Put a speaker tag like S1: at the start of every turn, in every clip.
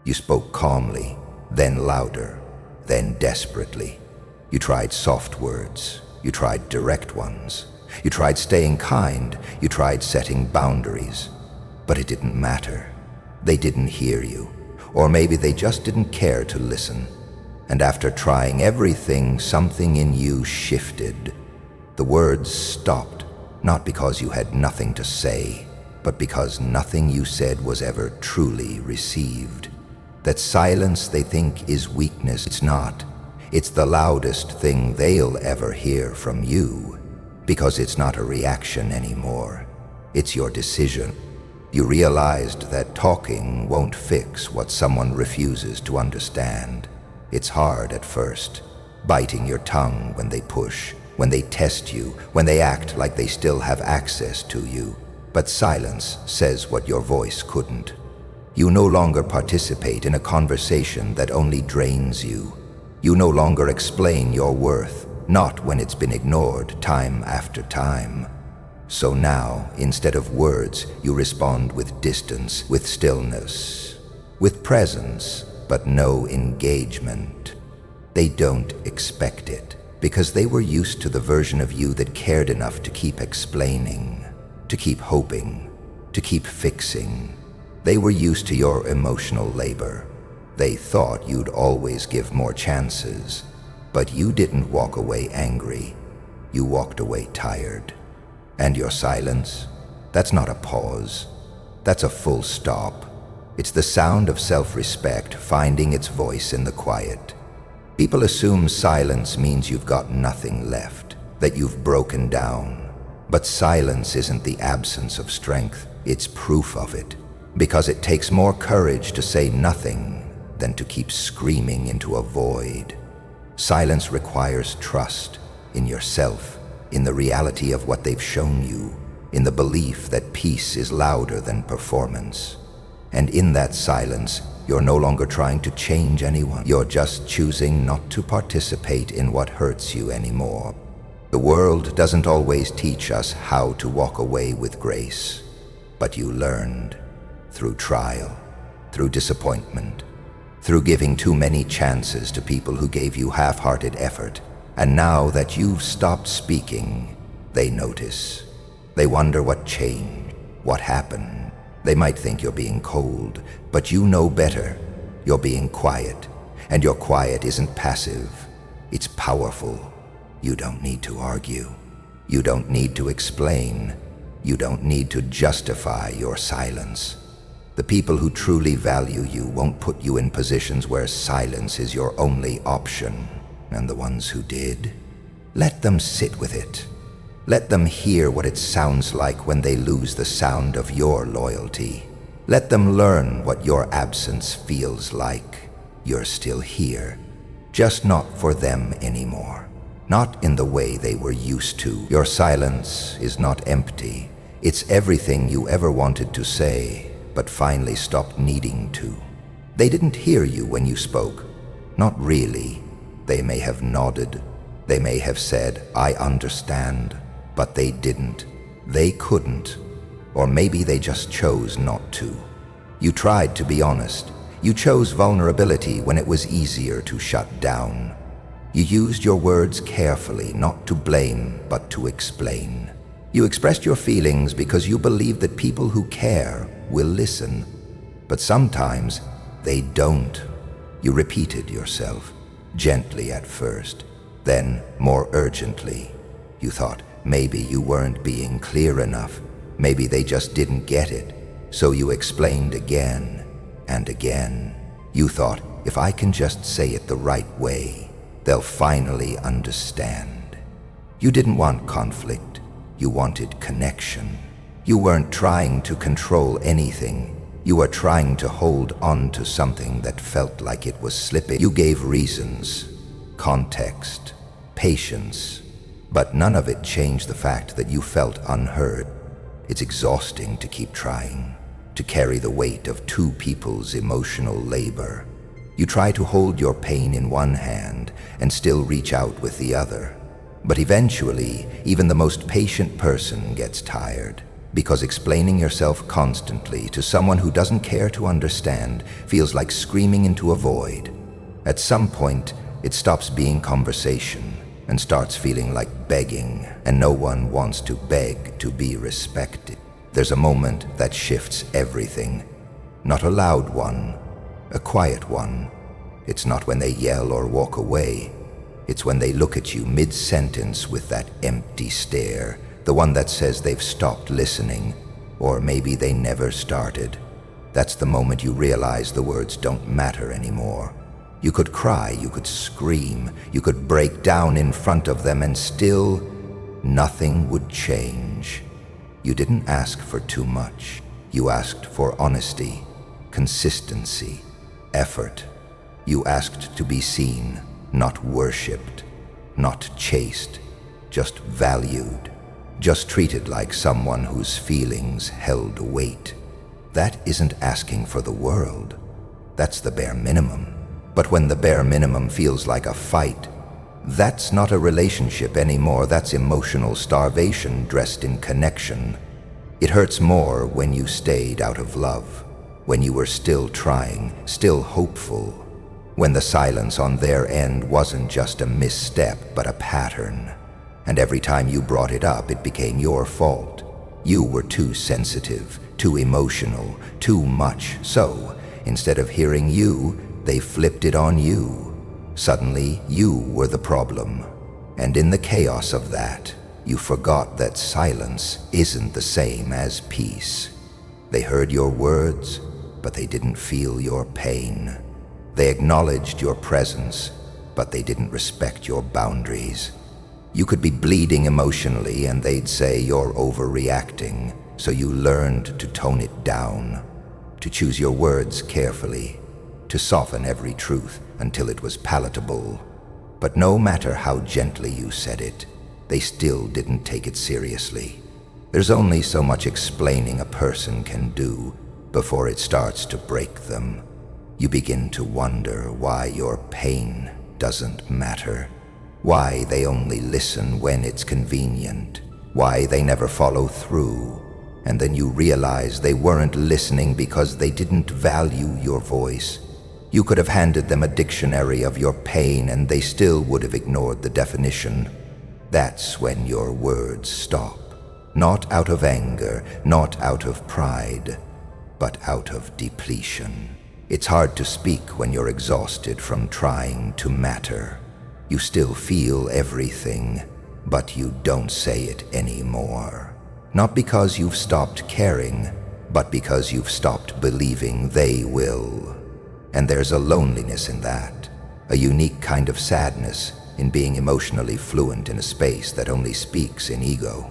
S1: You spoke calmly, then louder, then desperately. You tried soft words, you tried direct ones. You tried staying kind, you tried setting boundaries. But it didn't matter. They didn't hear you. Or maybe they just didn't care to listen. And after trying everything, something in you shifted. The words stopped, not because you had nothing to say, but because nothing you said was ever truly received. That silence they think is weakness, it's not. It's the loudest thing they'll ever hear from you, because it's not a reaction anymore. It's your decision. You realized that talking won't fix what someone refuses to understand. It's hard at first, biting your tongue when they push, when they test you, when they act like they still have access to you. But silence says what your voice couldn't. You no longer participate in a conversation that only drains you. You no longer explain your worth, not when it's been ignored time after time. So now, instead of words, you respond with distance, with stillness, with presence, but no engagement. They don't expect it, because they were used to the version of you that cared enough to keep explaining, to keep hoping, to keep fixing. They were used to your emotional labor. They thought you'd always give more chances, but you didn't walk away angry. You walked away tired. And your silence, that's not a pause. That's a full stop. It's the sound of self-respect finding its voice in the quiet. People assume silence means you've got nothing left, that you've broken down. But silence isn't the absence of strength, it's proof of it. Because it takes more courage to say nothing than to keep screaming into a void. Silence requires trust in yourself, in the reality of what they've shown you, in the belief that peace is louder than performance. And in that silence, you're no longer trying to change anyone. You're just choosing not to participate in what hurts you anymore. The world doesn't always teach us how to walk away with grace, but you learned through trial, through disappointment, through giving too many chances to people who gave you half-hearted effort. And now that you've stopped speaking, they notice. They wonder what changed, what happened. They might think you're being cold, but you know better. You're being quiet, and your quiet isn't passive. It's powerful. You don't need to argue. You don't need to explain. You don't need to justify your silence. The people who truly value you won't put you in positions where silence is your only option. And the ones who did, let them sit with it. Let them hear what it sounds like when they lose the sound of your loyalty. Let them learn what your absence feels like. You're still here, just not for them anymore. Not in the way they were used to. Your silence is not empty. It's everything you ever wanted to say, but finally stopped needing to. They didn't hear you when you spoke. Not really. They may have nodded. They may have said, "I understand," but they didn't. They couldn't. Or maybe they just chose not to. You tried to be honest. You chose vulnerability when it was easier to shut down. You used your words carefully, not to blame, but to explain. You expressed your feelings because you believe that people who care will listen. But sometimes they don't. You repeated yourself, gently at first, then more urgently. You thought maybe you weren't being clear enough. Maybe they just didn't get it. So you explained again and again. You thought, if I can just say it the right way, they'll finally understand. You didn't want conflict. You wanted connection. You weren't trying to control anything. You were trying to hold on to something that felt like it was slipping. You gave reasons, context, patience, but none of it changed the fact that you felt unheard. It's exhausting to keep trying, to carry the weight of two people's emotional labor. You try to hold your pain in one hand and still reach out with the other. But eventually, even the most patient person gets tired. Because explaining yourself constantly to someone who doesn't care to understand feels like screaming into a void. At some point, it stops being conversation and starts feeling like begging, and no one wants to beg to be respected. There's a moment that shifts everything. Not a loud one, a quiet one. It's not when they yell or walk away. It's when they look at you mid-sentence with that empty stare, the one that says they've stopped listening, or maybe they never started. That's the moment you realize the words don't matter anymore. You could cry, you could scream, you could break down in front of them, and still nothing would change. You didn't ask for too much. You asked for honesty, consistency, effort. You asked to be seen, not worshipped, not chased, just valued, just treated like someone whose feelings held weight. That isn't asking for the world. That's the bare minimum. But when the bare minimum feels like a fight, that's not a relationship anymore. That's emotional starvation dressed in connection. It hurts more when you stayed out of love, when you were still trying, still hopeful, when the silence on their end wasn't just a misstep but a pattern. And every time you brought it up, it became your fault. You were too sensitive, too emotional, too much. So, instead of hearing you, they flipped it on you. Suddenly, you were the problem. And in the chaos of that, you forgot that silence isn't the same as peace. They heard your words, but they didn't feel your pain. They acknowledged your presence, but they didn't respect your boundaries. You could be bleeding emotionally and they'd say you're overreacting, so you learned to tone it down, to choose your words carefully, to soften every truth until it was palatable. But no matter how gently you said it, they still didn't take it seriously. There's only so much explaining a person can do before it starts to break them. You begin to wonder why your pain doesn't matter, why they only listen when it's convenient, why they never follow through. And then you realize they weren't listening because they didn't value your voice. You could have handed them a dictionary of your pain and they still would have ignored the definition. That's when your words stop. Not out of anger, not out of pride, but out of depletion. It's hard to speak when you're exhausted from trying to matter. You still feel everything, but you don't say it anymore. Not because you've stopped caring, but because you've stopped believing they will. And there's a loneliness in that, a unique kind of sadness in being emotionally fluent in a space that only speaks in ego.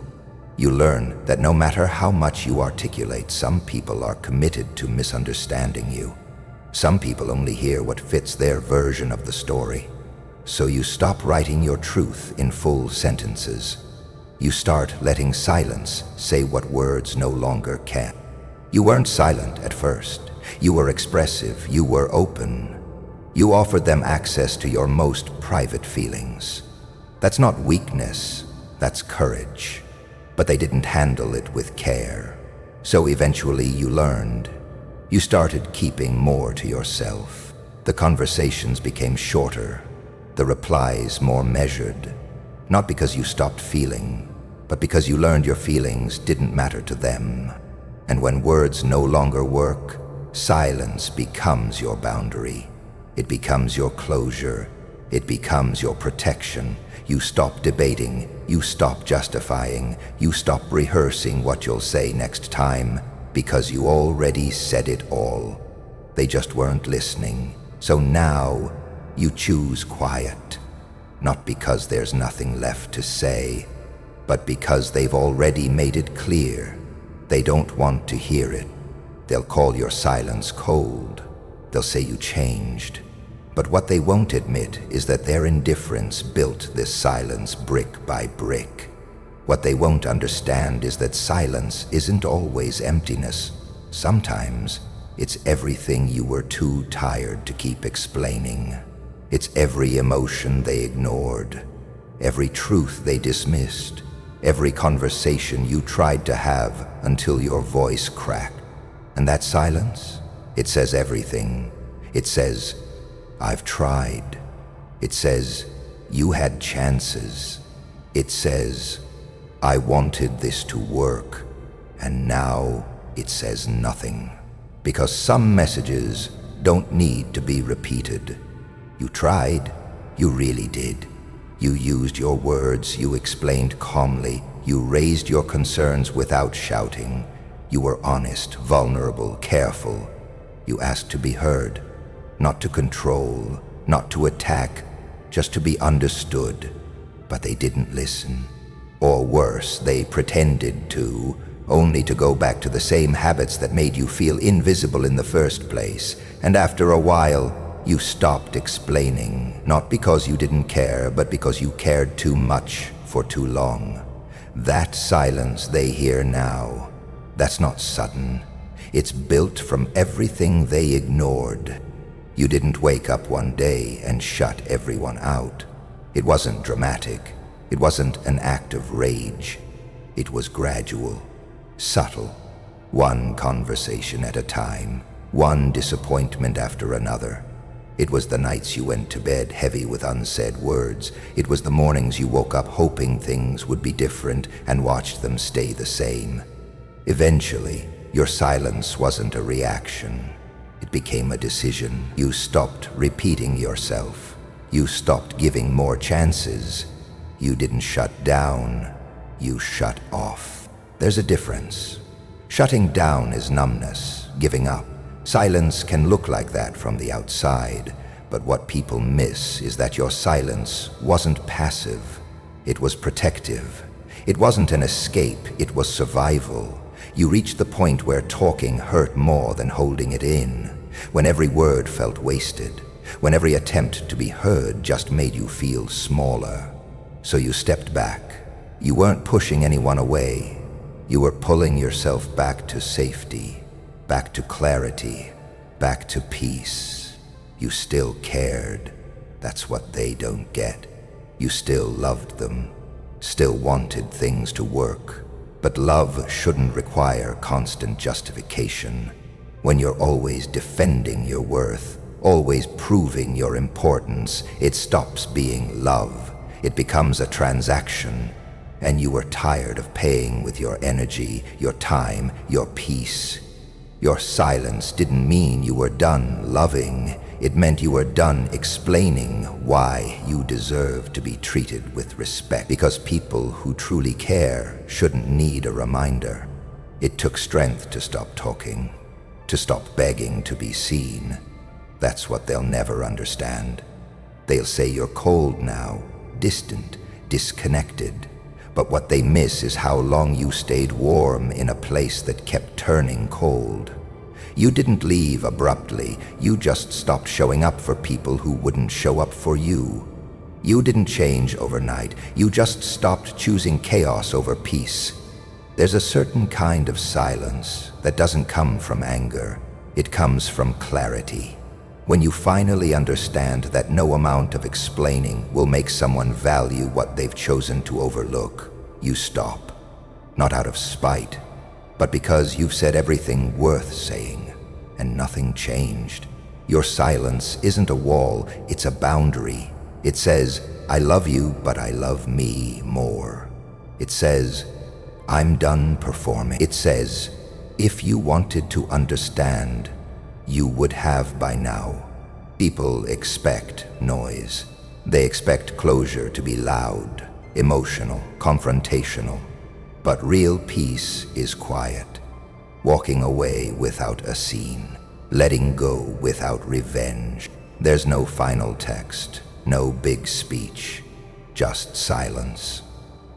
S1: You learn that no matter how much you articulate, some people are committed to misunderstanding you. Some people only hear what fits their version of the story. So you stop writing your truth in full sentences. You start letting silence say what words no longer can. You weren't silent at first. You were expressive, you were open. You offered them access to your most private feelings. That's not weakness, that's courage. But they didn't handle it with care. So eventually you learned. You started keeping more to yourself. The conversations became shorter, the replies more measured. Not because you stopped feeling, but because you learned your feelings didn't matter to them. And when words no longer work, silence becomes your boundary. It becomes your closure. It becomes your protection. You stop debating. You stop justifying. You stop rehearsing what you'll say next time because you already said it all. They just weren't listening. So now you choose quiet. Not because there's nothing left to say, but because they've already made it clear. They don't want to hear it. They'll call your silence cold. They'll say you changed. But what they won't admit is that their indifference built this silence brick by brick. What they won't understand is that silence isn't always emptiness. Sometimes it's everything you were too tired to keep explaining. It's every emotion they ignored, every truth they dismissed, every conversation you tried to have until your voice cracked. And that silence, it says everything. It says, I've tried. It says, you had chances. It says, I wanted this to work. And now it says nothing. Because some messages don't need to be repeated. You tried. You really did. You used your words. You explained calmly. You raised your concerns without shouting. You were honest, vulnerable, careful. You asked to be heard, not to control, not to attack, just to be understood. But they didn't listen. Or worse, they pretended to, only to go back to the same habits that made you feel invisible in the first place. And after a while, you stopped explaining, not because you didn't care, but because you cared too much for too long. That silence they hear now, that's not sudden. It's built from everything they ignored. You didn't wake up one day and shut everyone out. It wasn't dramatic. It wasn't an act of rage. It was gradual, subtle, one conversation at a time, one disappointment after another. It was the nights you went to bed heavy with unsaid words. It was the mornings you woke up hoping things would be different and watched them stay the same. Eventually, your silence wasn't a reaction. It became a decision. You stopped repeating yourself. You stopped giving more chances. You didn't shut down. You shut off. There's a difference. Shutting down is numbness, giving up. Silence can look like that from the outside, but what people miss is that your silence wasn't passive. It was protective. It wasn't an escape, it was survival. You reached the point where talking hurt more than holding it in, when every word felt wasted, when every attempt to be heard just made you feel smaller. So you stepped back. You weren't pushing anyone away. You were pulling yourself back to safety, back to clarity, back to peace. You still cared. That's what they don't get. You still loved them, still wanted things to work. But love shouldn't require constant justification. When you're always defending your worth, always proving your importance, it stops being love. It becomes a transaction. And you were tired of paying with your energy, your time, your peace. Your silence didn't mean you were done loving. It meant you were done explaining why you deserve to be treated with respect. Because people who truly care shouldn't need a reminder. It took strength to stop talking, to stop begging to be seen. That's what they'll never understand. They'll say you're cold now, distant, disconnected. But what they miss is how long you stayed warm in a place that kept turning cold. You didn't leave abruptly. You just stopped showing up for people who wouldn't show up for you. You didn't change overnight. You just stopped choosing chaos over peace. There's a certain kind of silence that doesn't come from anger. It comes from clarity. When you finally understand that no amount of explaining will make someone value what they've chosen to overlook, you stop. Not out of spite, but because you've said everything worth saying, and nothing changed. Your silence isn't a wall, it's a boundary. It says, I love you, but I love me more. It says, I'm done performing. It says, if you wanted to understand, you would have by now. People expect noise. They expect closure to be loud, emotional, confrontational. But real peace is quiet. Walking away without a scene. Letting go without revenge. There's no final text, no big speech, just silence.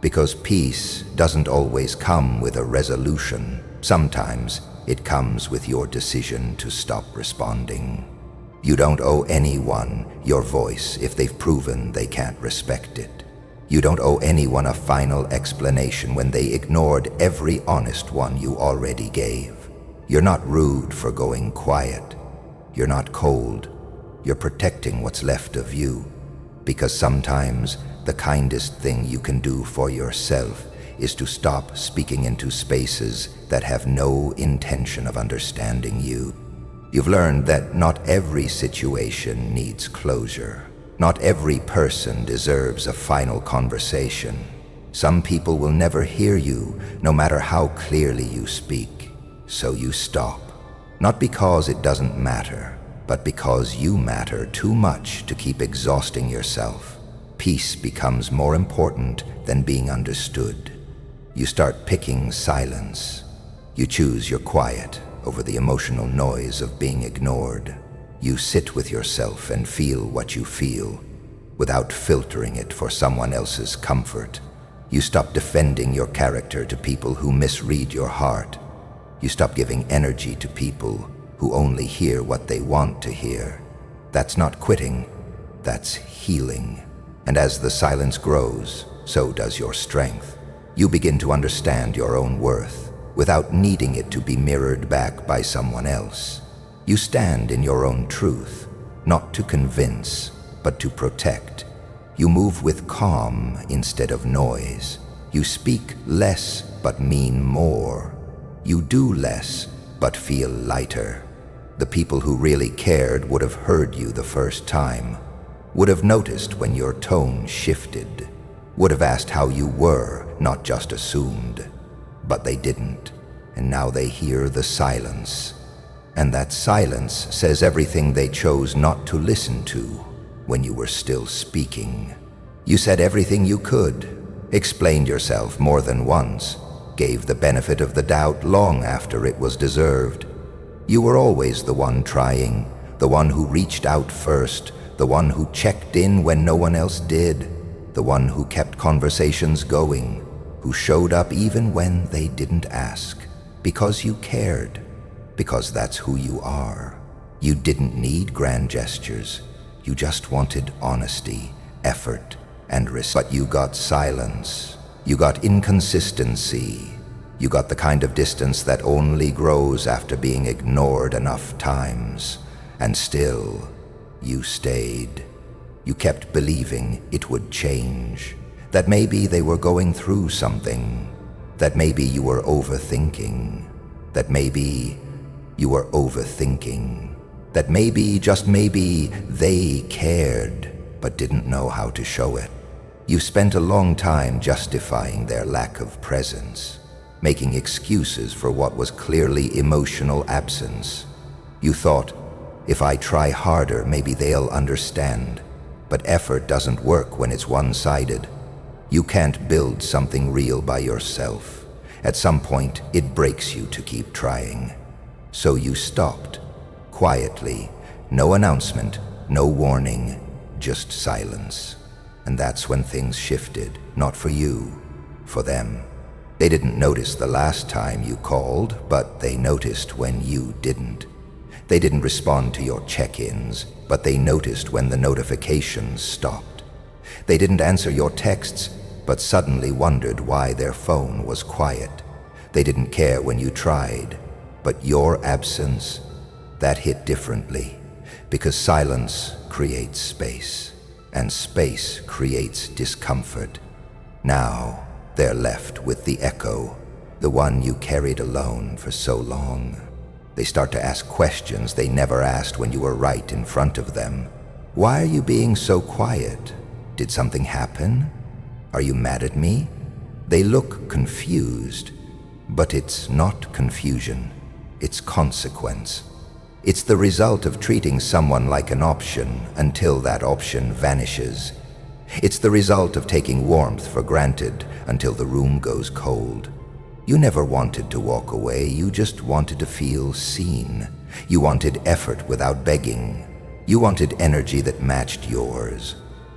S1: Because peace doesn't always come with a resolution. Sometimes it comes with your decision to stop responding. You don't owe anyone your voice if they've proven they can't respect it. You don't owe anyone a final explanation when they ignored every honest one you already gave. You're not rude for going quiet. You're not cold. You're protecting what's left of you. Because sometimes the kindest thing you can do for yourself is to stop speaking into spaces that have no intention of understanding you. You've learned that not every situation needs closure. Not every person deserves a final conversation. Some people will never hear you, no matter how clearly you speak. So you stop. Not because it doesn't matter, but because you matter too much to keep exhausting yourself. Peace becomes more important than being understood. You start picking silence. You choose your quiet over the emotional noise of being ignored. You sit with yourself and feel what you feel, without filtering it for someone else's comfort. You stop defending your character to people who misread your heart. You stop giving energy to people who only hear what they want to hear. That's not quitting, that's healing. And as the silence grows, so does your strength. You begin to understand your own worth, without needing it to be mirrored back by someone else. You stand in your own truth, not to convince, but to protect. You move with calm instead of noise. You speak less but mean more. You do less but feel lighter. The people who really cared would have heard you the first time, would have noticed when your tone shifted, would have asked how you were, not just assumed. But they didn't, and now they hear the silence. And that silence says everything they chose not to listen to when you were still speaking. You said everything you could, explained yourself more than once, gave the benefit of the doubt long after it was deserved. You were always the one trying, the one who reached out first, the one who checked in when no one else did, the one who kept conversations going, who showed up even when they didn't ask, because you cared, because that's who you are. You didn't need grand gestures. You just wanted honesty, effort, and respect. But you got silence. You got inconsistency. You got the kind of distance that only grows after being ignored enough times. And still, you stayed. You kept believing it would change, that maybe they were going through something, that maybe you were overthinking, that maybe you were overthinking, that maybe, just maybe, they cared, but didn't know how to show it. You spent a long time justifying their lack of presence, making excuses for what was clearly emotional absence. You thought, if I try harder, maybe they'll understand. But effort doesn't work when it's one-sided. You can't build something real by yourself. At some point, it breaks you to keep trying. So you stopped, quietly, no announcement, no warning, just silence. And that's when things shifted, not for you, for them. They didn't notice the last time you called, but they noticed when you didn't. They didn't respond to your check-ins, but they noticed when the notifications stopped. They didn't answer your texts, but suddenly wondered why their phone was quiet. They didn't care when you tried, but your absence, that hit differently, because silence creates space, and space creates discomfort. Now, they're left with the echo, the one you carried alone for so long. They start to ask questions they never asked when you were right in front of them. Why are you being so quiet? Did something happen? Are you mad at me? They look confused, but it's not confusion. It's consequence. It's the result of treating someone like an option until that option vanishes. It's the result of taking warmth for granted until the room goes cold. You never wanted to walk away, you just wanted to feel seen. You wanted effort without begging. You wanted energy that matched yours.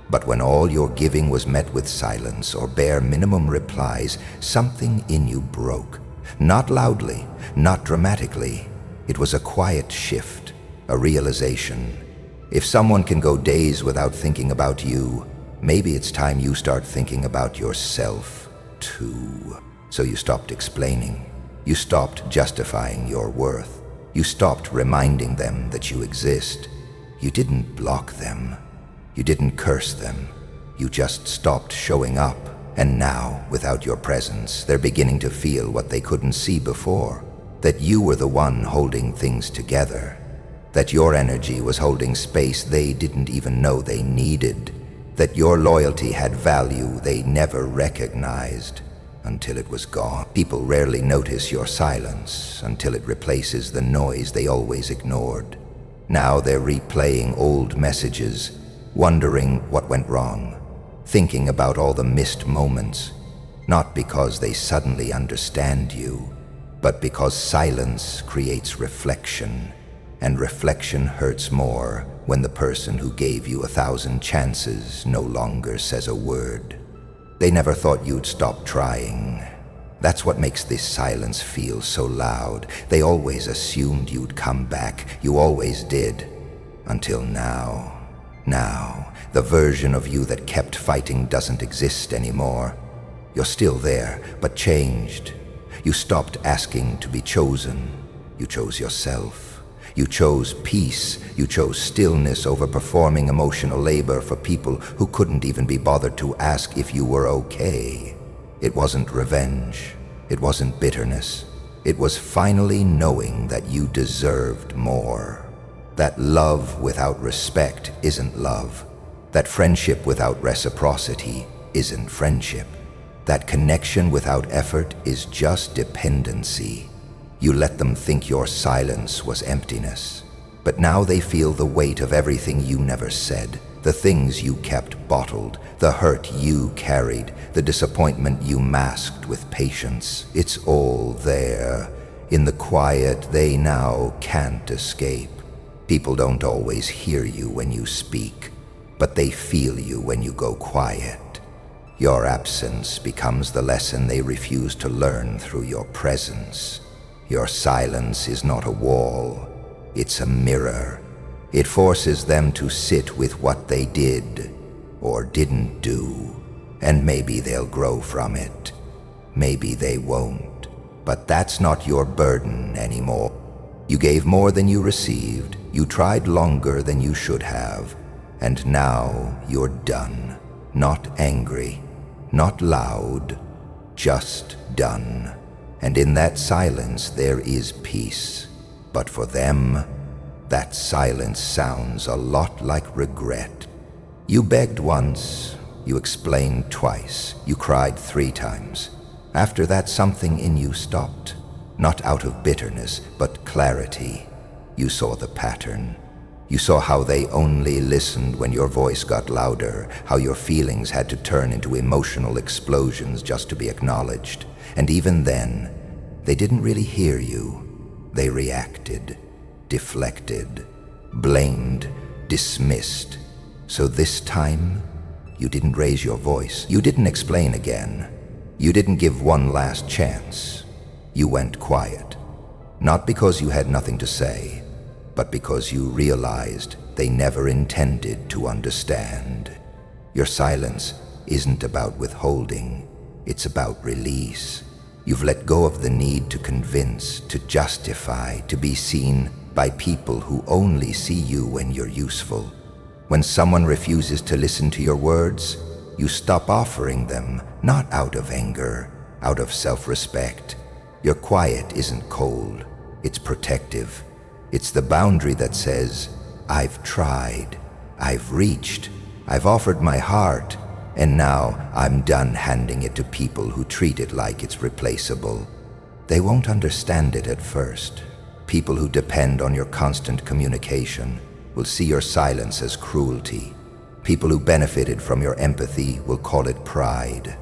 S1: But when all your giving was met with silence or bare minimum replies, something in you broke. Not loudly, not dramatically. It was a quiet shift, a realization. If someone can go days without thinking about you, maybe it's time you start thinking about yourself, too. So you stopped explaining. You stopped justifying your worth. You stopped reminding them that you exist. You didn't block them. You didn't curse them. You just stopped showing up And now, without your presence, they're beginning to feel what they couldn't see before. That you were the one holding things together. That your energy was holding space they didn't even know they needed. That your loyalty had value they never recognized until it was gone. People rarely notice your silence until it replaces the noise they always ignored. Now they're replaying old messages, wondering what went wrong, thinking about all the missed moments, not because they suddenly understand you, but because silence creates reflection, and reflection hurts more when the person who gave you 1,000 chances no longer says a word. They never thought you'd stop trying. That's what makes this silence feel so loud. They always assumed you'd come back. You always did. Until now. Now, the version of you that kept fighting doesn't exist anymore. You're still there, but changed. You stopped asking to be chosen. You chose yourself. You chose peace. You chose stillness over performing emotional labor for people who couldn't even be bothered to ask if you were okay. It wasn't revenge. It wasn't bitterness. It was finally knowing that you deserved more. That love without respect isn't love. That friendship without reciprocity isn't friendship. That connection without effort is just dependency. You let them think your silence was emptiness. But now they feel the weight of everything you never said, the things you kept bottled, the hurt you carried, the disappointment you masked with patience. It's all there. In the quiet they now can't escape. People don't always hear you when you speak, but they feel you when you go quiet. Your absence becomes the lesson they refuse to learn through your presence. Your silence is not a wall, it's a mirror. It forces them to sit with what they did or didn't do, and maybe they'll grow from it. Maybe they won't, but that's not your burden anymore. You gave more than you received, you tried longer than you should have, and now you're done. Not angry, not loud, just done. And in that silence there is peace. But for them, that silence sounds a lot like regret. You begged once, you explained twice, you cried 3 times. After that, something in you stopped. Not out of bitterness, but clarity. You saw the pattern. You saw how they only listened when your voice got louder, how your feelings had to turn into emotional explosions just to be acknowledged. And even then, they didn't really hear you. They reacted, deflected, blamed, dismissed. So this time, you didn't raise your voice. You didn't explain again. You didn't give one last chance. You went quiet. Not because you had nothing to say, but because you realized they never intended to understand. Your silence isn't about withholding. It's about release. You've let go of the need to convince, to justify, to be seen by people who only see you when you're useful. When someone refuses to listen to your words, you stop offering them, not out of anger, out of self-respect. Your quiet isn't cold, it's protective. It's the boundary that says, I've tried, I've reached, I've offered my heart, and now I'm done handing it to people who treat it like it's replaceable. They won't understand it at first. People who depend on your constant communication will see your silence as cruelty. People who benefited from your empathy will call it pride.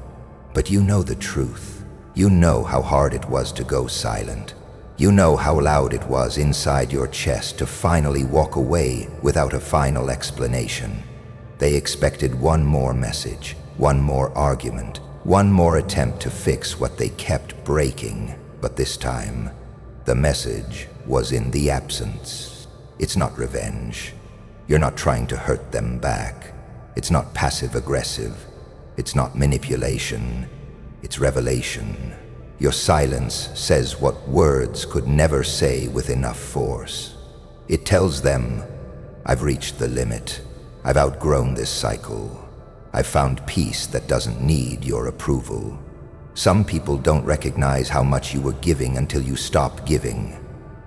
S1: But you know the truth. You know how hard it was to go silent. You know how loud it was inside your chest to finally walk away without a final explanation. They expected one more message, one more argument, one more attempt to fix what they kept breaking. But this time, the message was in the absence. It's not revenge. You're not trying to hurt them back. It's not passive-aggressive. It's not manipulation. It's revelation. Your silence says what words could never say with enough force. It tells them, I've reached the limit. I've outgrown this cycle. I've found peace that doesn't need your approval. Some people don't recognize how much you were giving until you stop giving.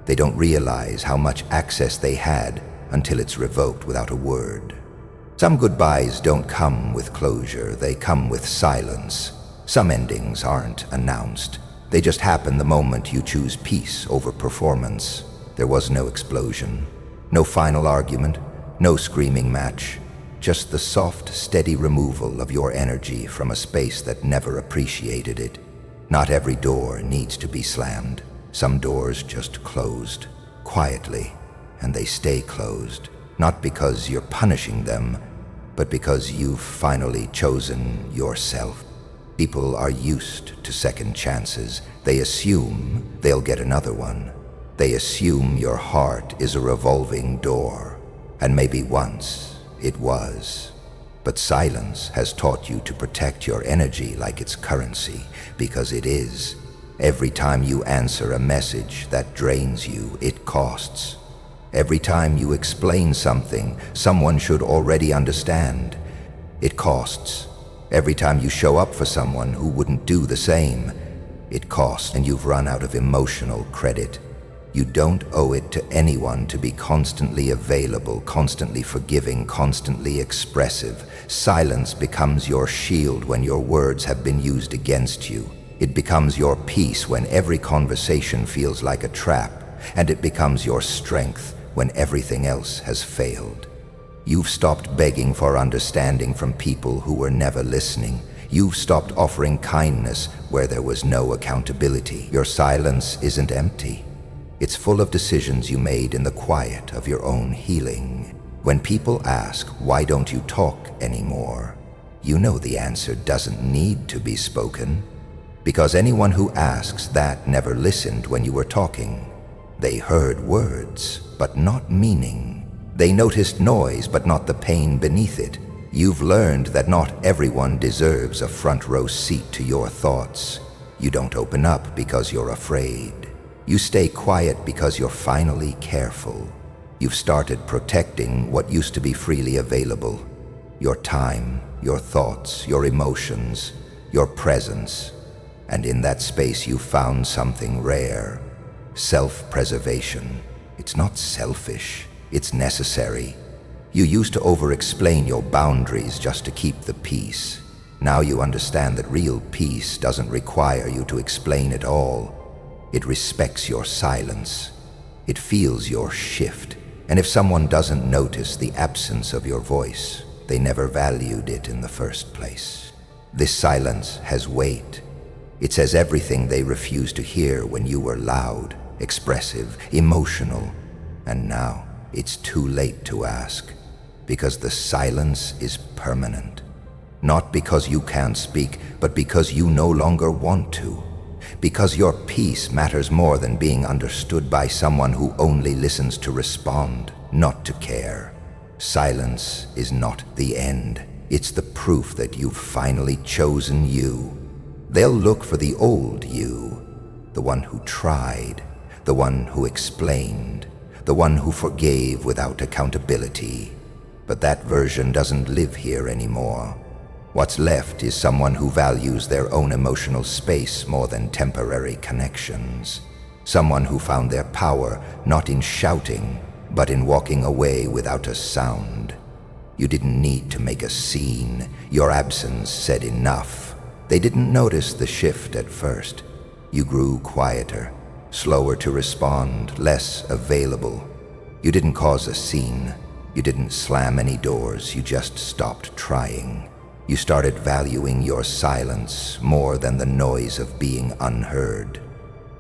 S1: They don't realize how much access they had until it's revoked without a word. Some goodbyes don't come with closure, they come with silence. Some endings aren't announced. They just happen the moment you choose peace over performance. There was no explosion, no final argument, no screaming match. Just the soft, steady removal of your energy from a space that never appreciated it. Not every door needs to be slammed. Some doors just closed, quietly, and they stay closed. Not because you're punishing them, but because you've finally chosen yourself. People are used to second chances. They assume they'll get another one. They assume your heart is a revolving door, and maybe once it was. But silence has taught you to protect your energy like it's currency, because it is. Every time you answer a message that drains you, it costs. Every time you explain something someone should already understand, it costs. Every time you show up for someone who wouldn't do the same, it costs, and you've run out of emotional credit. You don't owe it to anyone to be constantly available, constantly forgiving, constantly expressive. Silence becomes your shield when your words have been used against you. It becomes your peace when every conversation feels like a trap, and it becomes your strength when everything else has failed. You've stopped begging for understanding from people who were never listening. You've stopped offering kindness where there was no accountability. Your silence isn't empty. It's full of decisions you made in the quiet of your own healing. When people ask, why don't you talk anymore? You know the answer doesn't need to be spoken. Because anyone who asks that never listened when you were talking. They heard words, but not meaning. They noticed noise, but not the pain beneath it. You've learned that not everyone deserves a front row seat to your thoughts. You don't open up because you're afraid. You stay quiet because you're finally careful. You've started protecting what used to be freely available. Your time, your thoughts, your emotions, your presence. And in that space you found something rare. Self-preservation. It's not selfish, it's necessary. You used to over-explain your boundaries just to keep the peace. Now you understand that real peace doesn't require you to explain it all. It respects your silence. It feels your shift. And if someone doesn't notice the absence of your voice, they never valued it in the first place. This silence has weight. It says everything they refused to hear when you were loud, expressive, emotional. And now it's too late to ask, because the silence is permanent. Not because you can't speak, but because you no longer want to. Because your peace matters more than being understood by someone who only listens to respond, not to care. Silence is not the end. It's the proof that you've finally chosen you. They'll look for the old you, the one who tried, the one who explained, the one who forgave without accountability. But that version doesn't live here anymore. What's left is someone who values their own emotional space more than temporary connections. Someone who found their power not in shouting, but in walking away without a sound. You didn't need to make a scene. Your absence said enough. They didn't notice the shift at first. You grew quieter, slower to respond, less available. You didn't cause a scene. You didn't slam any doors. You just stopped trying. You started valuing your silence more than the noise of being unheard.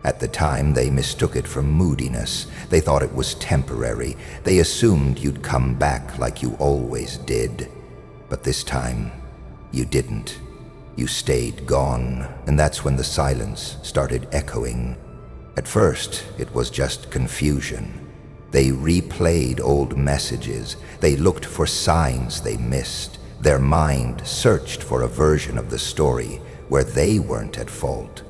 S1: At the time, they mistook it for moodiness. They thought it was temporary. They assumed you'd come back like you always did. But this time, you didn't. You stayed gone, and that's when the silence started echoing. At first, it was just confusion. They replayed old messages. They looked for signs they missed. Their mind searched for a version of the story where they weren't at fault.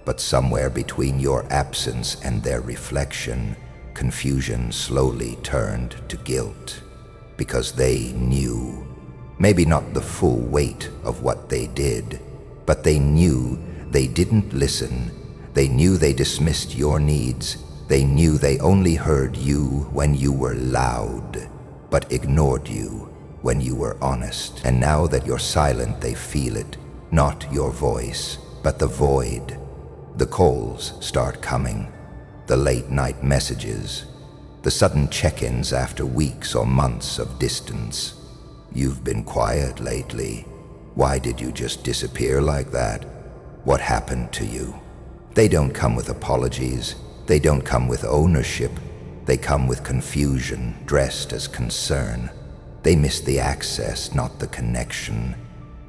S1: But somewhere between your absence and their reflection, confusion slowly turned to guilt. Because they knew. Maybe not the full weight of what they did, but they knew they didn't listen. They knew they dismissed your needs. They knew they only heard you when you were loud, but ignored you when you were honest. And now that you're silent, they feel it. Not your voice, but the void. The calls start coming. The late-night messages. The sudden check-ins after weeks or months of distance. You've been quiet lately. Why did you just disappear like that? What happened to you? They don't come with apologies. They don't come with ownership. They come with confusion dressed as concern. They miss the access, not the connection.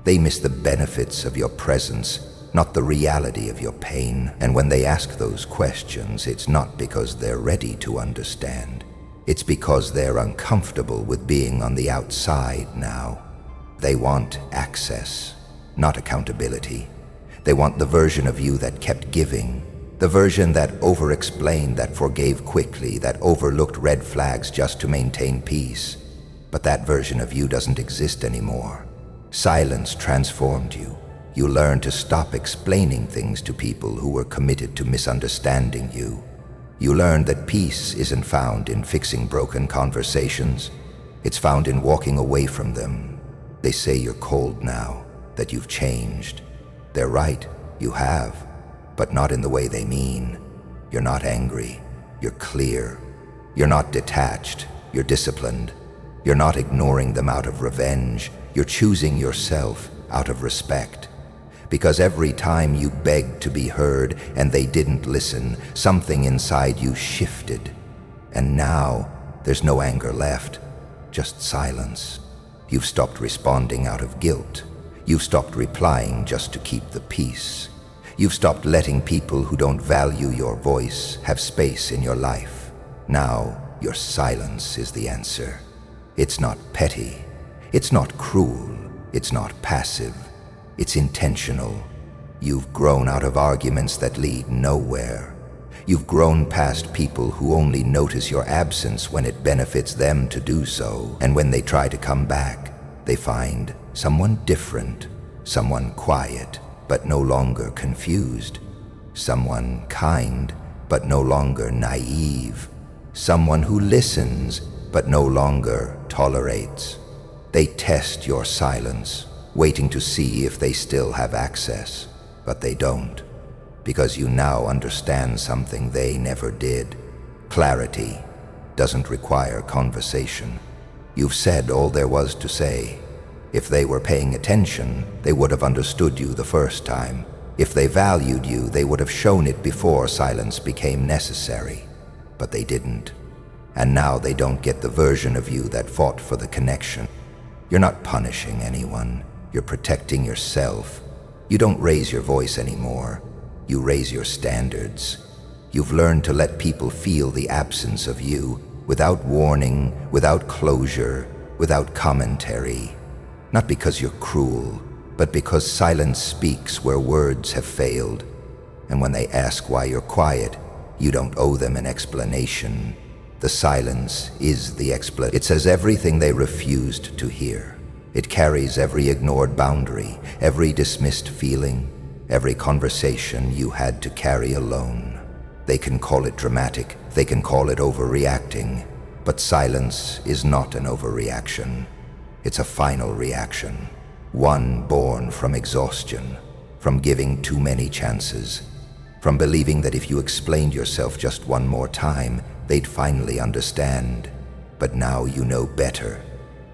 S1: They miss the benefits of your presence, not the reality of your pain. And when they ask those questions, it's not because they're ready to understand. It's because they're uncomfortable with being on the outside now. They want access, not accountability. They want the version of you that kept giving, the version that over-explained, that forgave quickly, that overlooked red flags just to maintain peace. But that version of you doesn't exist anymore. Silence transformed you. You learned to stop explaining things to people who were committed to misunderstanding you. You learned that peace isn't found in fixing broken conversations. It's found in walking away from them. They say you're cold now, that you've changed. They're right, you have, but not in the way they mean. You're not angry, you're clear. You're not detached, you're disciplined. You're not ignoring them out of revenge. You're choosing yourself out of respect. Because every time you begged to be heard and they didn't listen, something inside you shifted. And now there's no anger left, just silence. You've stopped responding out of guilt. You've stopped replying just to keep the peace. You've stopped letting people who don't value your voice have space in your life. Now your silence is the answer. It's not petty. It's not cruel. It's not passive. It's intentional. You've grown out of arguments that lead nowhere. You've grown past people who only notice your absence when it benefits them to do so. And when they try to come back, they find someone different, someone quiet, but no longer confused, someone kind, but no longer naive, someone who listens, but no longer tolerates. They test your silence, waiting to see if they still have access, but they don't, because you now understand something they never did. Clarity doesn't require conversation. You've said all there was to say. If they were paying attention, they would have understood you the first time. If they valued you, they would have shown it before silence became necessary. But they didn't. And now they don't get the version of you that fought for the connection. You're not punishing anyone. You're protecting yourself. You don't raise your voice anymore. You raise your standards. You've learned to let people feel the absence of you without warning, without closure, without commentary. Not because you're cruel, but because silence speaks where words have failed. And when they ask why you're quiet, you don't owe them an explanation. The silence is the explanation. It says everything they refused to hear. It carries every ignored boundary, every dismissed feeling, every conversation you had to carry alone. They can call it dramatic, they can call it overreacting, but silence is not an overreaction. It's a final reaction, one born from exhaustion, from giving too many chances, from believing that if you explained yourself just one more time, they'd finally understand. But now you know better.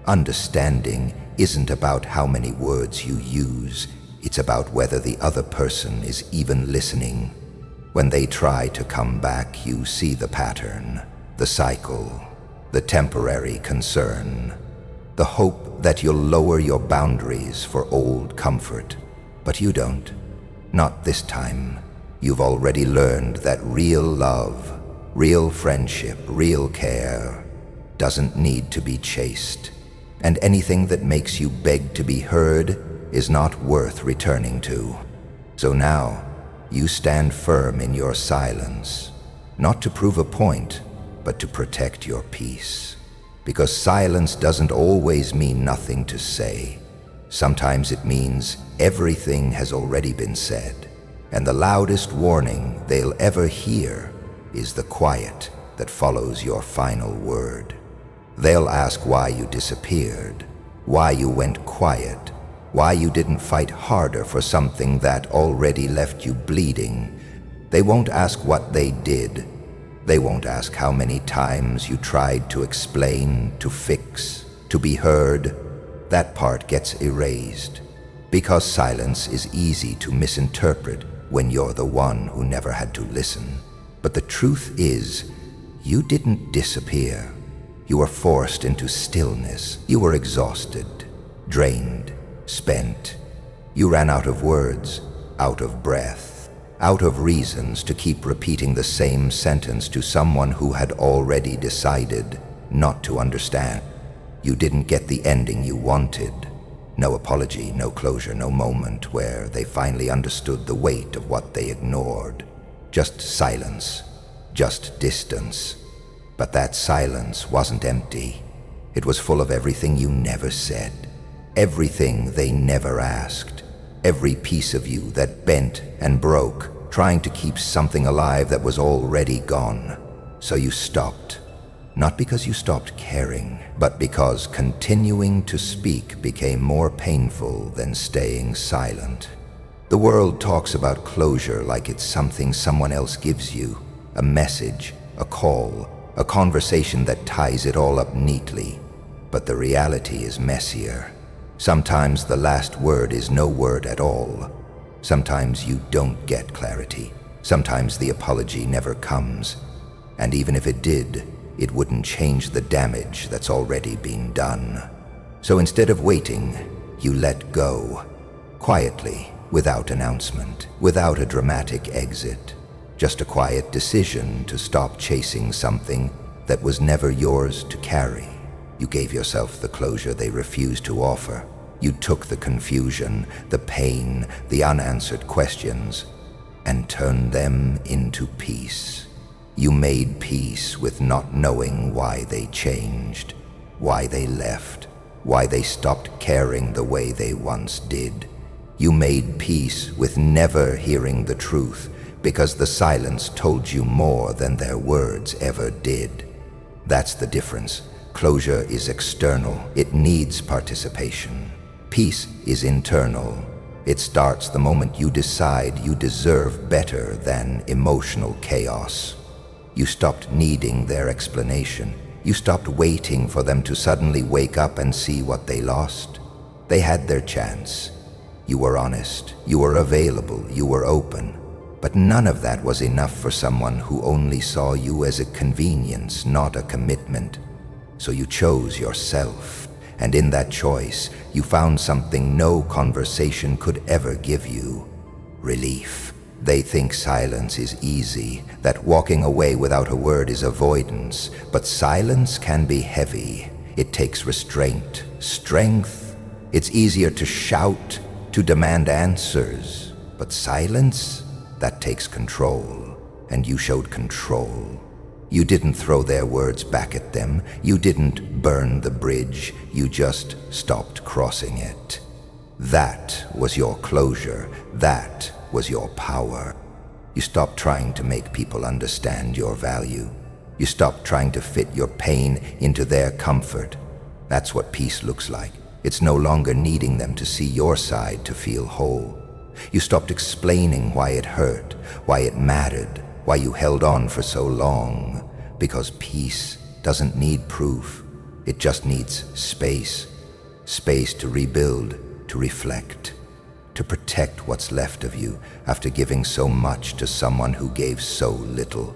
S1: Understanding isn't about how many words you use, it's about whether the other person is even listening. When they try to come back, you see the pattern, the cycle, the temporary concern. The hope that you'll lower your boundaries for old comfort. But you don't. Not this time. You've already learned that real love, real friendship, real care doesn't need to be chased. And anything that makes you beg to be heard is not worth returning to. So now, you stand firm in your silence, not to prove a point, but to protect your peace. Because silence doesn't always mean nothing to say. Sometimes it means everything has already been said, and the loudest warning they'll ever hear is the quiet that follows your final word. They'll ask why you disappeared, why you went quiet, why you didn't fight harder for something that already left you bleeding. They won't ask what they did. They won't ask how many times you tried to explain, to fix, to be heard. That part gets erased, because silence is easy to misinterpret when you're the one who never had to listen. But the truth is, you didn't disappear. You were forced into stillness. You were exhausted, drained, spent. You ran out of words, out of breath, out of reasons to keep repeating the same sentence to someone who had already decided not to understand. You didn't get the ending you wanted. No apology, no closure, no moment where they finally understood the weight of what they ignored. Just silence, just distance. But that silence wasn't empty. It was full of everything you never said, everything they never asked, every piece of you that bent and broke, trying to keep something alive that was already gone. So you stopped. Not because you stopped caring, but because continuing to speak became more painful than staying silent. The world talks about closure like it's something someone else gives you, a message, a call, a conversation that ties it all up neatly. But the reality is messier. Sometimes the last word is no word at all. Sometimes you don't get clarity. Sometimes the apology never comes. And even if it did, it wouldn't change the damage that's already been done. So instead of waiting, you let go. Quietly, without announcement, without a dramatic exit. Just a quiet decision to stop chasing something that was never yours to carry. You gave yourself the closure they refused to offer. You took the confusion, the pain, the unanswered questions, and turned them into peace. You made peace with not knowing why they changed, why they left, why they stopped caring the way they once did. You made peace with never hearing the truth, because the silence told you more than their words ever did. That's the difference. Closure is external. It needs participation. Peace is internal. It starts the moment you decide you deserve better than emotional chaos. You stopped needing their explanation. You stopped waiting for them to suddenly wake up and see what they lost. They had their chance. You were honest. You were available. You were open. But none of that was enough for someone who only saw you as a convenience, not a commitment. So you chose yourself. And in that choice, you found something no conversation could ever give you: relief. They think silence is easy, that walking away without a word is avoidance. But silence can be heavy. It takes restraint, strength. It's easier to shout, to demand answers. But silence, that takes control. And you showed control. You didn't throw their words back at them. You didn't burn the bridge. You just stopped crossing it. That was your closure. That was your power. You stopped trying to make people understand your value. You stopped trying to fit your pain into their comfort. That's what peace looks like. It's no longer needing them to see your side to feel whole. You stopped explaining why it hurt, why it mattered, why you held on for so long. Because peace doesn't need proof. It just needs space. Space to rebuild, to reflect, to protect what's left of you after giving so much to someone who gave so little.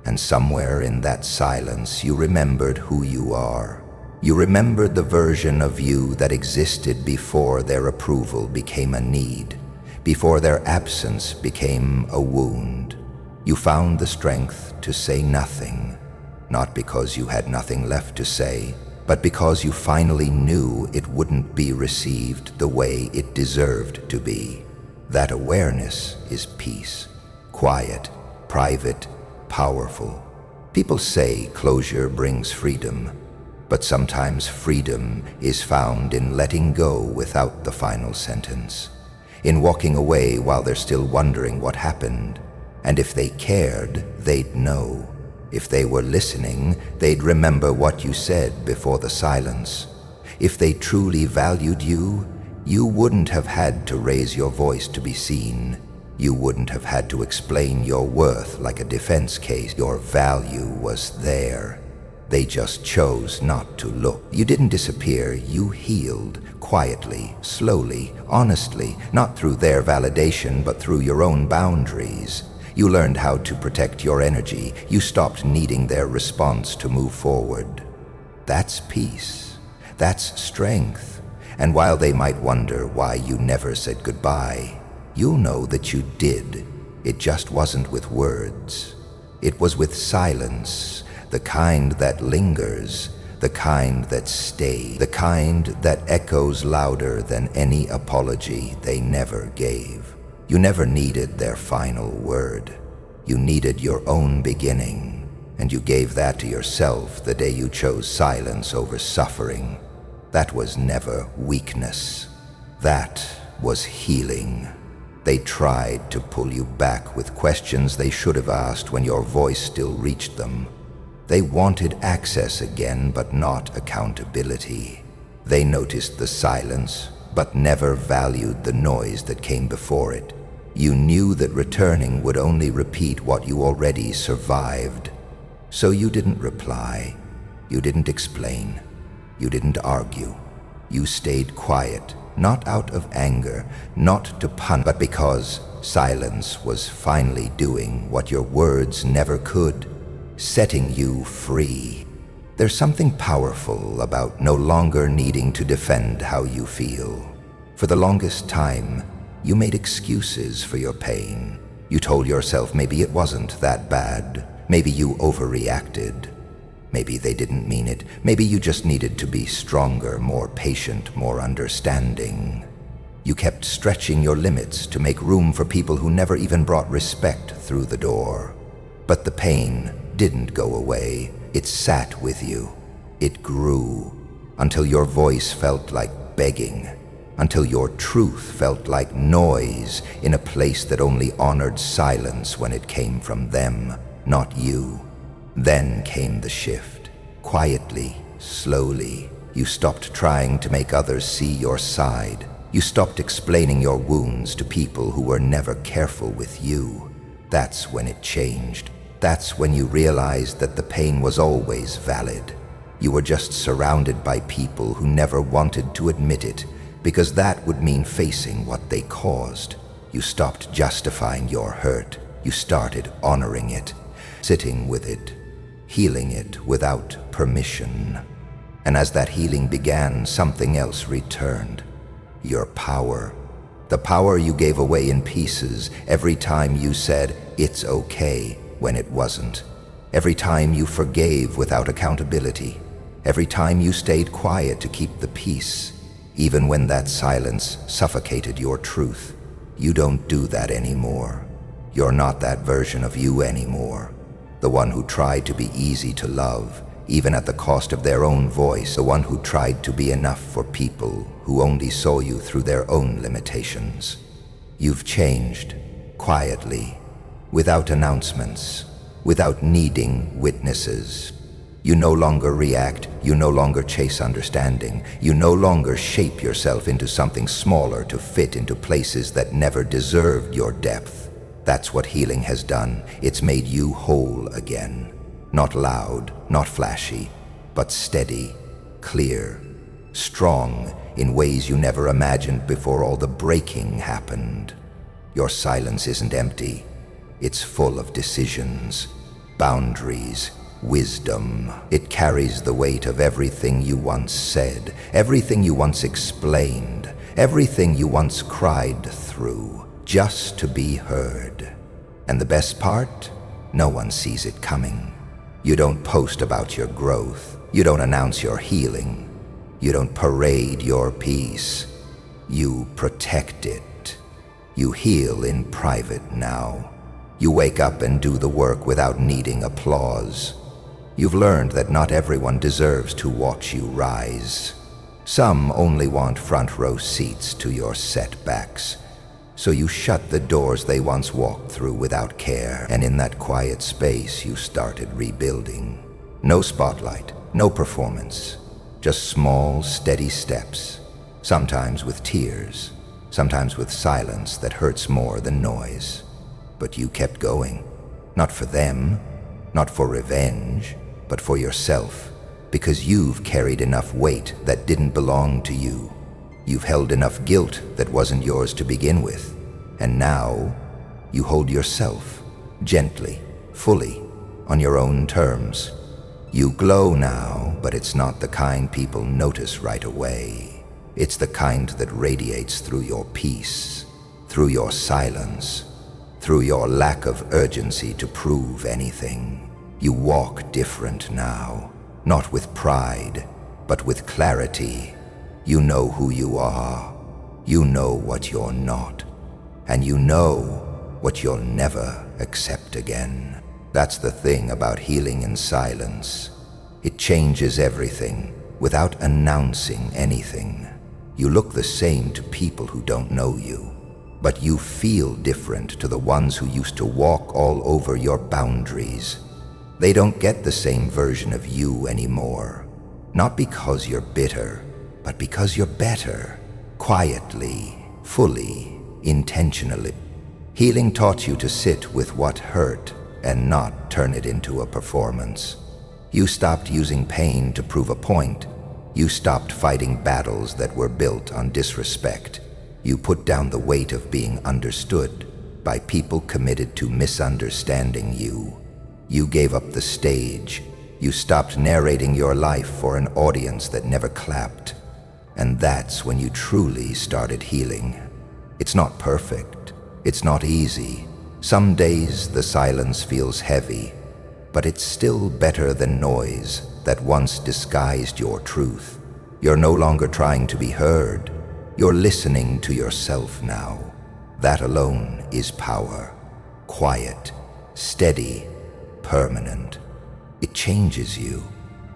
S1: And somewhere in that silence, you remembered who you are. You remembered the version of you that existed before their approval became a need, before their absence became a wound. You found the strength to say nothing, not because you had nothing left to say, but because you finally knew it wouldn't be received the way it deserved to be. That awareness is peace. Quiet, private, powerful. People say closure brings freedom. But sometimes freedom is found in letting go without the final sentence, in walking away while they're still wondering what happened. And if they cared, they'd know. If they were listening, they'd remember what you said before the silence. If they truly valued you, you wouldn't have had to raise your voice to be seen. You wouldn't have had to explain your worth like a defense case. Your value was there. They just chose not to look. You didn't disappear, you healed, quietly, slowly, honestly, not through their validation, but through your own boundaries. You learned how to protect your energy. You stopped needing their response to move forward. That's peace. That's strength. And while they might wonder why you never said goodbye, you'll know that you did. It just wasn't with words. It was with silence, the kind that lingers, the kind that stays, the kind that echoes louder than any apology they never gave. You never needed their final word. You needed your own beginning, and you gave that to yourself the day you chose silence over suffering. That was never weakness. That was healing. They tried to pull you back with questions they should have asked when your voice still reached them. They wanted access again, but not accountability. They noticed the silence, but never valued the noise that came before it. You knew that returning would only repeat what you already survived. So you didn't reply. You didn't explain. You didn't argue. You stayed quiet, not out of anger, not to punish, but because silence was finally doing what your words never could, setting you free. There's something powerful about no longer needing to defend how you feel. For the longest time, you made excuses for your pain. You told yourself maybe it wasn't that bad. Maybe you overreacted. Maybe they didn't mean it. Maybe you just needed to be stronger, more patient, more understanding. You kept stretching your limits to make room for people who never even brought respect through the door. But the pain didn't go away. It sat with you. It grew until your voice felt like begging, until your truth felt like noise in a place that only honored silence when it came from them, not you. Then came the shift. Quietly, slowly, you stopped trying to make others see your side. You stopped explaining your wounds to people who were never careful with you. That's when it changed. That's when you realized that the pain was always valid. You were just surrounded by people who never wanted to admit it, because that would mean facing what they caused. You stopped justifying your hurt. You started honoring it, sitting with it, healing it without permission. And as that healing began, something else returned. Your power. The power you gave away in pieces every time you said, "It's okay," when it wasn't. Every time you forgave without accountability. Every time you stayed quiet to keep the peace, even when that silence suffocated your truth. You don't do that anymore. You're not that version of you anymore. The one who tried to be easy to love, even at the cost of their own voice. The one who tried to be enough for people who only saw you through their own limitations. You've changed, quietly, without announcements, without needing witnesses. You no longer react, you no longer chase understanding, you no longer shape yourself into something smaller to fit into places that never deserved your depth. That's what healing has done. It's made you whole again. Not loud, not flashy, but steady, clear, strong in ways you never imagined before all the breaking happened. Your silence isn't empty. It's full of decisions, boundaries, wisdom. It carries the weight of everything you once said, everything you once explained, everything you once cried through, just to be heard. And the best part? No one sees it coming. You don't post about your growth. You don't announce your healing. You don't parade your peace. You protect it. You heal in private now. You wake up and do the work without needing applause. You've learned that not everyone deserves to watch you rise. Some only want front row seats to your setbacks. So you shut the doors they once walked through without care, and in that quiet space you started rebuilding. No spotlight, no performance, just small, steady steps, sometimes with tears, sometimes with silence that hurts more than noise. But you kept going, not for them, not for revenge, but for yourself, because you've carried enough weight that didn't belong to you. You've held enough guilt that wasn't yours to begin with, and now you hold yourself, gently, fully, on your own terms. You glow now, but it's not the kind people notice right away. It's the kind that radiates through your peace, through your silence, through your lack of urgency to prove anything. You walk different now, not with pride, but with clarity. You know who you are, you know what you're not, and you know what you'll never accept again. That's the thing about healing in silence. It changes everything without announcing anything. You look the same to people who don't know you, but you feel different to the ones who used to walk all over your boundaries. They don't get the same version of you anymore. Not because you're bitter, but because you're better. Quietly, fully, intentionally. Healing taught you to sit with what hurt and not turn it into a performance. You stopped using pain to prove a point. You stopped fighting battles that were built on disrespect. You put down the weight of being understood by people committed to misunderstanding you. You gave up the stage. You stopped narrating your life for an audience that never clapped. And that's when you truly started healing. It's not perfect. It's not easy. Some days the silence feels heavy, but it's still better than noise that once disguised your truth. You're no longer trying to be heard. You're listening to yourself now. That alone is power. Quiet, steady, permanent. It changes you.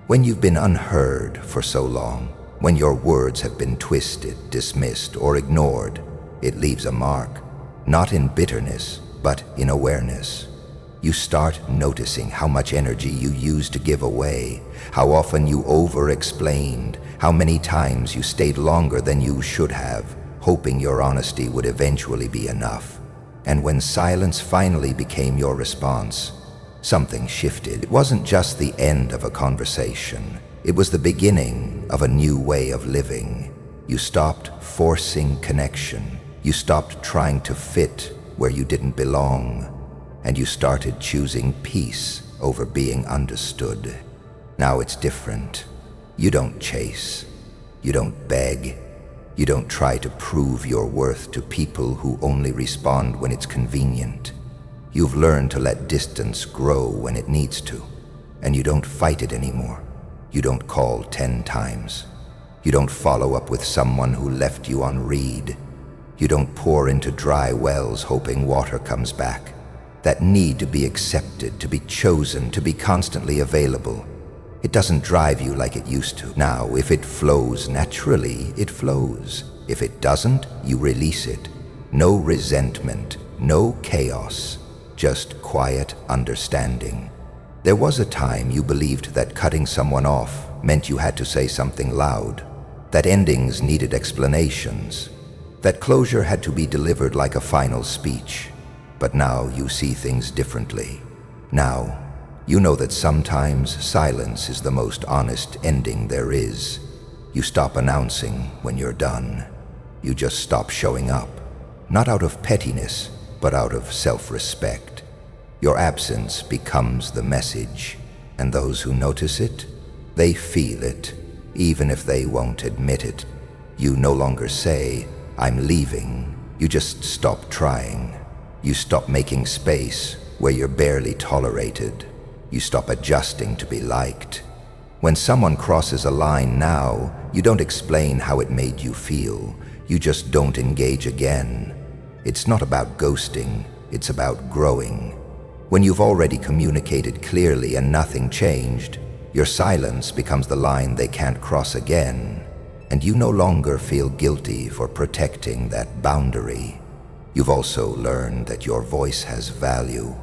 S1: When you've been unheard for so long, when your words have been twisted, dismissed, or ignored, it leaves a mark, not in bitterness, but in awareness. You start noticing how much energy you used to give away, how often you over-explained, how many times you stayed longer than you should have, hoping your honesty would eventually be enough. And when silence finally became your response, something shifted. It wasn't just the end of a conversation. It was the beginning of a new way of living. You stopped forcing connection. You stopped trying to fit where you didn't belong. And you started choosing peace over being understood. Now it's different. You don't chase. You don't beg. You don't try to prove your worth to people who only respond when it's convenient. You've learned to let distance grow when it needs to, and you don't fight it anymore. You don't call 10 times. You don't follow up with someone who left you on read. You don't pour into dry wells hoping water comes back. That need to be accepted, to be chosen, to be constantly available. It doesn't drive you like it used to. Now, if it flows naturally, it flows. If it doesn't, you release it. No resentment, no chaos. Just quiet understanding. There was a time you believed that cutting someone off meant you had to say something loud, that endings needed explanations, that closure had to be delivered like a final speech. But now you see things differently. Now, you know that sometimes silence is the most honest ending there is. You stop announcing when you're done. You just stop showing up, not out of pettiness, but out of self-respect. Your absence becomes the message, and those who notice it, they feel it, even if they won't admit it. You no longer say, "I'm leaving." You just stop trying. You stop making space where you're barely tolerated. You stop adjusting to be liked. When someone crosses a line now, you don't explain how it made you feel. You just don't engage again. It's not about ghosting, it's about growing. When you've already communicated clearly and nothing changed, your silence becomes the line they can't cross again, and you no longer feel guilty for protecting that boundary. You've also learned that your voice has value.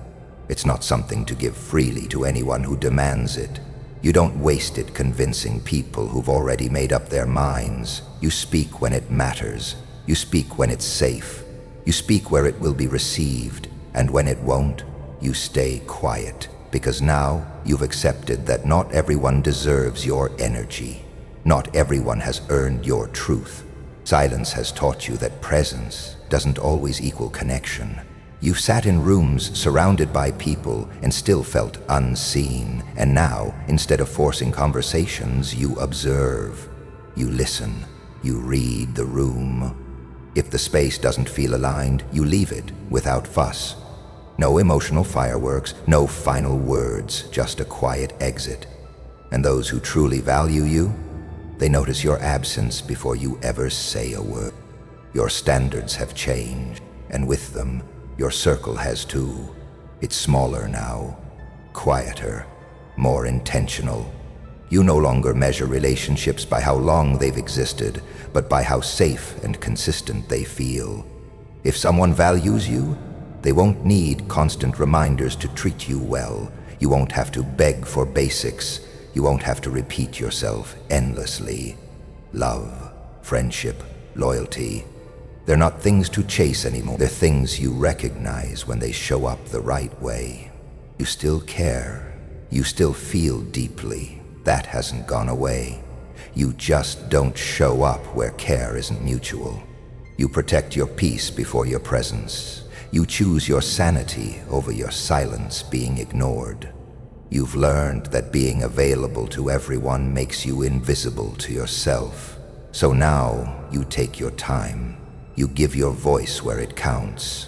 S1: It's not something to give freely to anyone who demands it. You don't waste it convincing people who've already made up their minds. You speak when it matters. You speak when it's safe. You speak where it will be received, and when it won't, you stay quiet, because now you've accepted that not everyone deserves your energy. Not everyone has earned your truth. Silence has taught you that presence doesn't always equal connection. You've sat in rooms surrounded by people and still felt unseen, and now, instead of forcing conversations, you observe. You listen. You read the room. If the space doesn't feel aligned, you leave it without fuss. No emotional fireworks, no final words, just a quiet exit. And those who truly value you, they notice your absence before you ever say a word. Your standards have changed, and with them, your circle has too. It's smaller now, quieter, more intentional. You no longer measure relationships by how long they've existed, but by how safe and consistent they feel. If someone values you, they won't need constant reminders to treat you well. You won't have to beg for basics. You won't have to repeat yourself endlessly. Love, friendship, loyalty, they're not things to chase anymore. They're things you recognize when they show up the right way. You still care. You still feel deeply. That hasn't gone away. You just don't show up where care isn't mutual. You protect your peace before your presence. You choose your sanity over your silence being ignored. You've learned that being available to everyone makes you invisible to yourself. So now you take your time. You give your voice where it counts.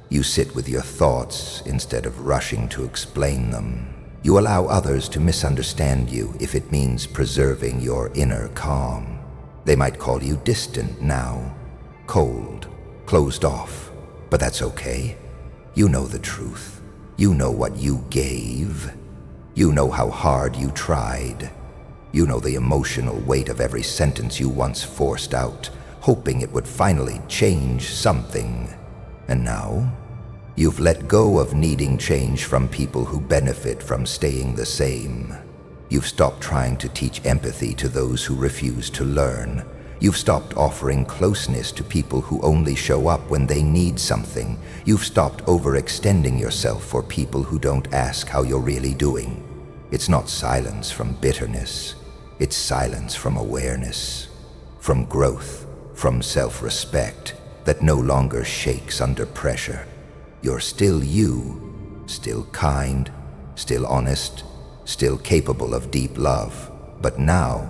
S1: You sit with your thoughts instead of rushing to explain them. You allow others to misunderstand you if it means preserving your inner calm. They might call you distant now, cold, closed off. But that's okay. You know the truth. You know what you gave. You know how hard you tried. You know the emotional weight of every sentence you once forced out, hoping it would finally change something. And now, you've let go of needing change from people who benefit from staying the same. You've stopped trying to teach empathy to those who refuse to learn. You've stopped offering closeness to people who only show up when they need something. You've stopped overextending yourself for people who don't ask how you're really doing. It's not silence from bitterness. It's silence from awareness, from growth, from self-respect that no longer shakes under pressure. You're still you, still kind, still honest, still capable of deep love. But now,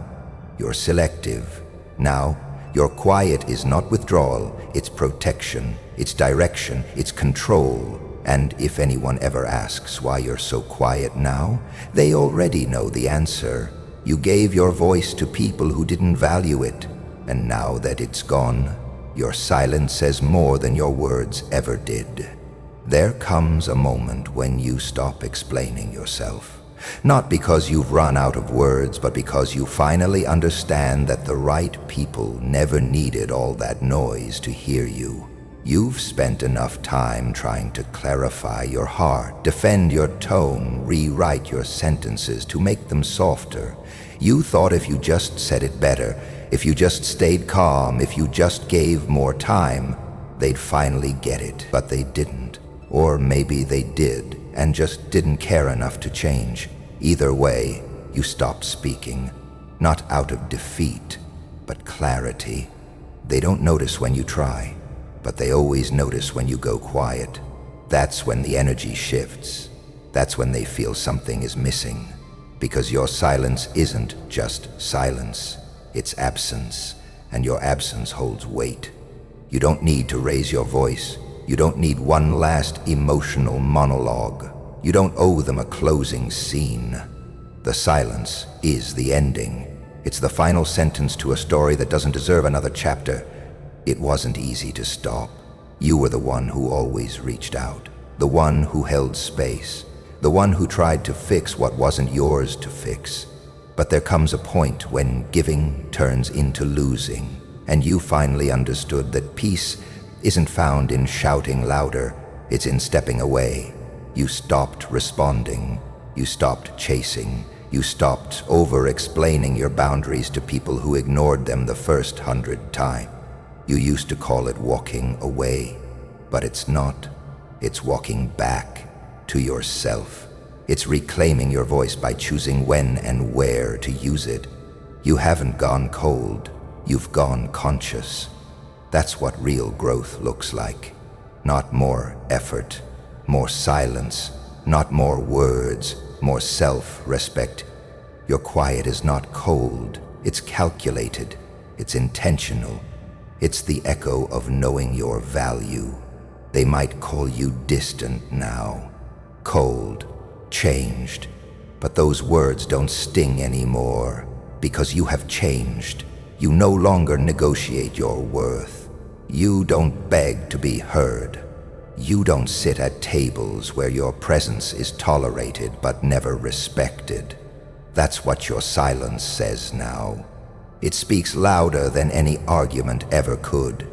S1: you're selective. Now, your quiet is not withdrawal, it's protection, it's direction, it's control. And if anyone ever asks why you're so quiet now, they already know the answer. You gave your voice to people who didn't value it, and now that it's gone, your silence says more than your words ever did. There comes a moment when you stop explaining yourself. Not because you've run out of words, but because you finally understand that the right people never needed all that noise to hear you. You've spent enough time trying to clarify your heart, defend your tone, rewrite your sentences to make them softer. You thought if you just said it better, if you just stayed calm, if you just gave more time, they'd finally get it. But they didn't. Or maybe they did, and just didn't care enough to change. Either way, you stopped speaking, not out of defeat, but clarity. They don't notice when you try, but they always notice when you go quiet. That's when the energy shifts. That's when they feel something is missing, because your silence isn't just silence, it's absence, and your absence holds weight. You don't need to raise your voice. You don't need one last emotional monologue. You don't owe them a closing scene. The silence is the ending. It's the final sentence to a story that doesn't deserve another chapter. It wasn't easy to stop. You were the one who always reached out. the one who held space, the one who tried to fix what wasn't yours to fix. But there comes a point when giving turns into losing, and you finally understood that peace isn't found in shouting louder, it's in stepping away. You stopped responding, you stopped chasing, you stopped over-explaining your boundaries to people who ignored them the first 100 times. You used to call it walking away, but it's not. It's walking back to yourself. It's reclaiming your voice by choosing when and where to use it. You haven't gone cold, you've gone conscious. That's what real growth looks like. Not more effort, more silence, not more words, more self-respect. Your quiet is not cold, it's calculated, it's intentional. It's the echo of knowing your value. They might call you distant now, cold, changed, but those words don't sting anymore because you have changed. You no longer negotiate your worth. You don't beg to be heard. You don't sit at tables where your presence is tolerated but never respected. That's what your silence says now. It speaks louder than any argument ever could.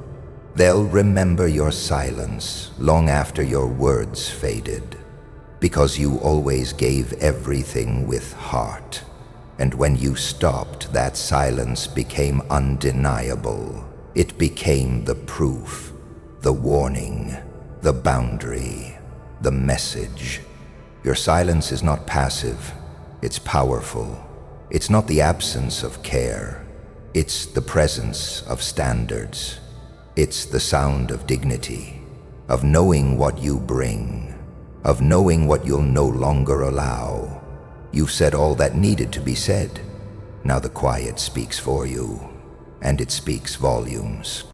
S1: They'll remember your silence long after your words faded, because you always gave everything with heart. And when you stopped, that silence became undeniable. It became the proof, the warning, the boundary, the message. Your silence is not passive, it's powerful. It's not the absence of care, it's the presence of standards. It's the sound of dignity, of knowing what you bring, of knowing what you'll no longer allow. You've said all that needed to be said. Now the quiet speaks for you, and it speaks volumes.